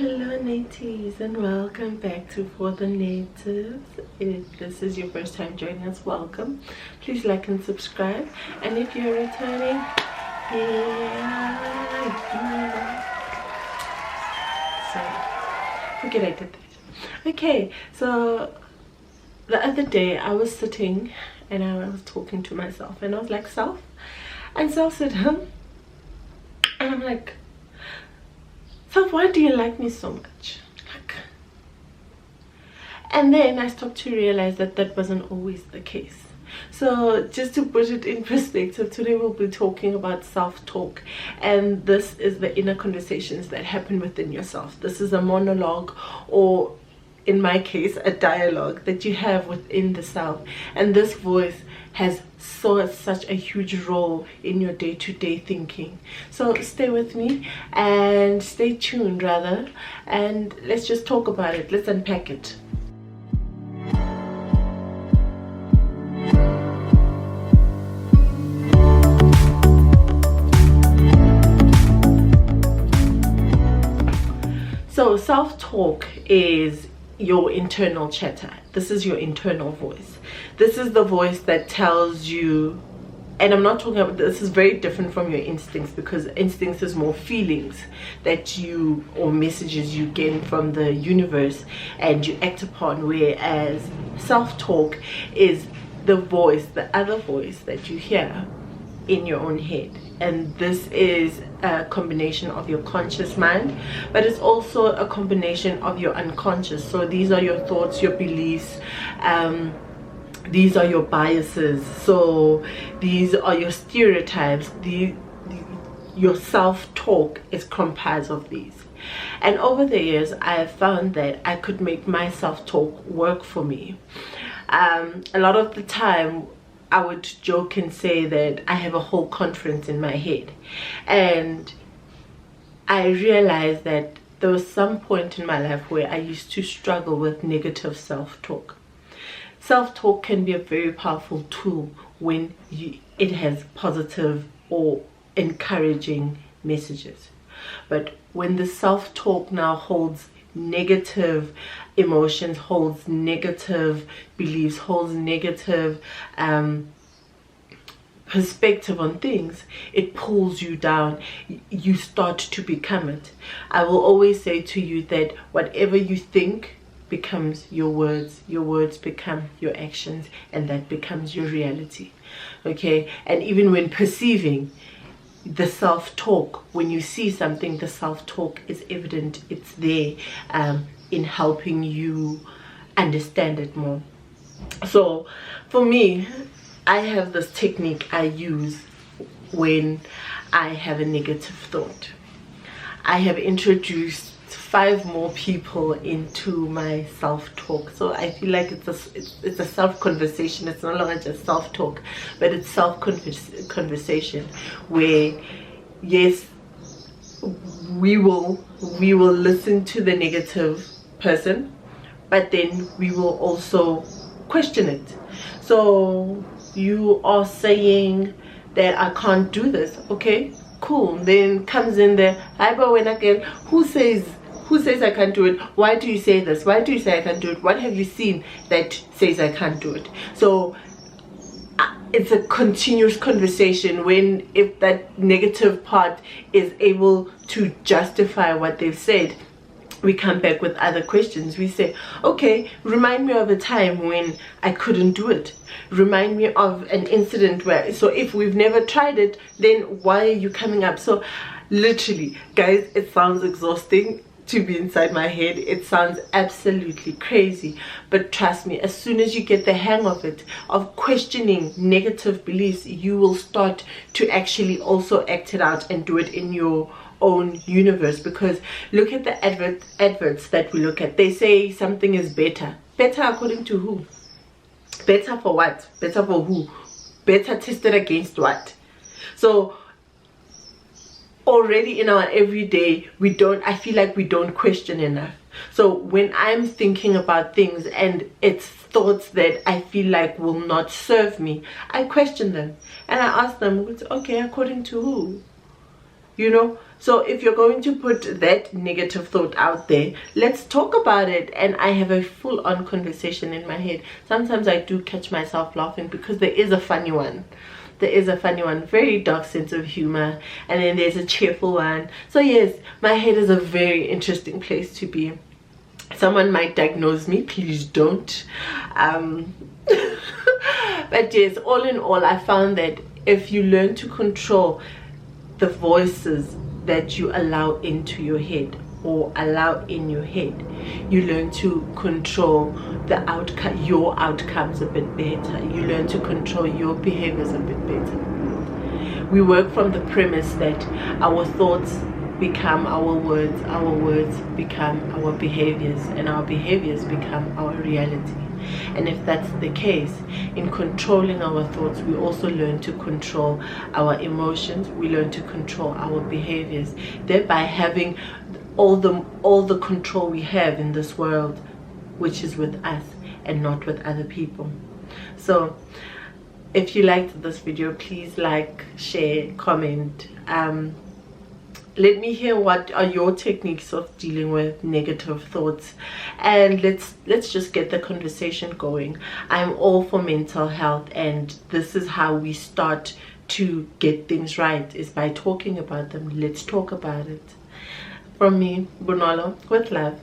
Hello natives, and welcome back to For the Natives. If this is your first time joining us, welcome. Please like and subscribe, and if you're returning, forget I did that. Okay, so the other day I was sitting and I was talking to myself, and I was like, self, and self said, and I'm like, self, why do you like me so much? And then I stopped to realize that that wasn't always the case. So just to put it in perspective, today we'll be talking about self-talk, and this is the inner conversations that happen within yourself. This is a monologue, or in my case a dialogue that you have within the self, and this voice has such a huge role in your day-to-day thinking. So stay with me and stay tuned rather, and let's just talk about it. Let's unpack it. So self-talk is your internal chatter. This is your internal voice. This is the voice that tells you, and I'm not talking about, this is very different from your instincts, because instincts is more feelings that you, or messages you gain from the universe and you act upon, whereas self-talk is the voice, the other voice that you hear in your own head. And this is a combination of your conscious mind, but it's also a combination of your unconscious. So these are your thoughts, your beliefs, these are your biases, so these are your stereotypes. Your self-talk is comprised of these. And over the years I have found that I could make my self-talk work for me. A lot of the time I would joke and say that I have a whole conference in my head, and I realized that there was some point in my life where I used to struggle with negative self-talk. Self-talk can be a very powerful tool when it has positive or encouraging messages, but when the self-talk now holds negative emotions, holds negative beliefs, holds negative perspective on things, it pulls you down. You start to become it. I will always say to you that whatever you think becomes your words become your actions, and that becomes your reality. Okay, and even when perceiving, the self-talk, when you see something, the self-talk is evident. It's there in helping you understand it more. So for me, I have this technique I use when I have a negative thought. I have introduced 5 more people into my self-talk, so I feel like it's a self-conversation. It's no longer just self-talk, but it's self-conversation where, yes, we will listen to the negative person, but then we will also question it. So you are saying that I can't do this. Okay, cool. Then comes in there, who says I can't do it? Why do you say this? Why do you say I can't do it? What have you seen that says I can't do it? So it's a continuous conversation. If that negative part is able to justify what they've said, we come back with other questions. We say, okay, remind me of a time when I couldn't do it. Remind me of an incident where, so if we've never tried it, then why are you coming up? So literally, guys, it sounds exhausting to be inside my head. It sounds absolutely crazy, but trust me, as soon as you get the hang of it, of questioning negative beliefs, you will start to actually also act it out and do it in your own universe. Because look at the adverts that we look at. They say something is better according to who? Better for what? Better for who? Better tested against what? So already in our everyday, I feel like we don't question enough. So when I'm thinking about things and it's thoughts that I feel like will not serve me, I question them and I ask them, okay, according to who? You know, So if you're going to put that negative thought out there, let's talk about it. And I have a full-on conversation in my head. Sometimes I do catch myself laughing because there is a funny one. There is a funny one, very dark sense of humor, and then there's a cheerful one. So yes, my head is a very interesting place to be. Someone might diagnose me, please don't. But yes, all in all, I found that if you learn to control the voices that you allow into your head or allow in your head, you learn to control the outcome, your outcomes a bit better. You learn to control your behaviors a bit better. We work from the premise that our thoughts become our words become our behaviors, and our behaviors become our reality. And if that's the case, in controlling our thoughts, we also learn to control our emotions, we learn to control our behaviors, thereby having all the control we have in this world, which is with us and not with other people. So if you liked this video, please like, share, comment. Let me hear what are your techniques of dealing with negative thoughts, and let's just get the conversation going. I'm all for mental health, and this is how we start to get things right, is by talking about them. Let's talk about it. From me, Bonolo, with love.